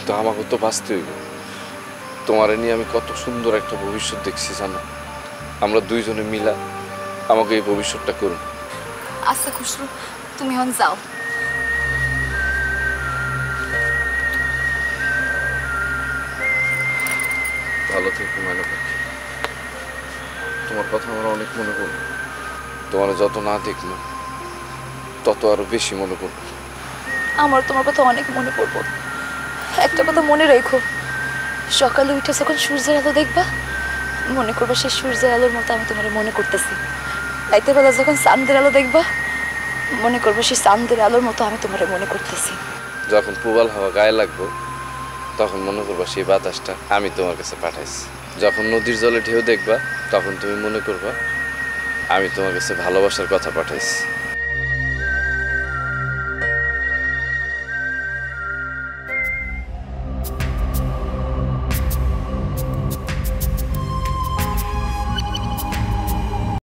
কিন্তু আমাকে তো বাঁচতে হইব। তোমারে নিয়ে আমি কত সুন্দর একটা ভবিষ্যৎ দেখছি জানো। আমরা দুইজনে মিলা আমাকে এই ভবিষ্যৎটা করুন। আচ্ছা খুশরু, তুমি এখন যাও। ভালো থেকো ময়না পাখি। তোমার কথা আমার অনেক মনে পড়বে। তোমার যত না দেখলো তত আরো বেশি মনে পড়বে। আমার তোমার কথা অনেক মনে পড়বো। একটা কথা মনে রেখো, সকালে উঠে যখন সূর্যের আলো দেখবা মনে করবা সেই সূর্যের আলোর মতো আমি তোমার মনে করতেছি। রাইতে বেলা যখন চাঁদের আলো দেখবা মনে করবা সেই চাঁদের আলোর মতো আমি তোমার মনে করতেছি। যখন প্রবাল হাওয়া গায়ে লাগবো তখন মনে করবা সেই বাতাসটা আমি তোমার কাছে পাঠাইছি। যখন নদীর জলে ঢেউ দেখবা তখন তুমি মনে করবা আমি তোমার কাছে ভালোবাসার কথা পাঠাইছি।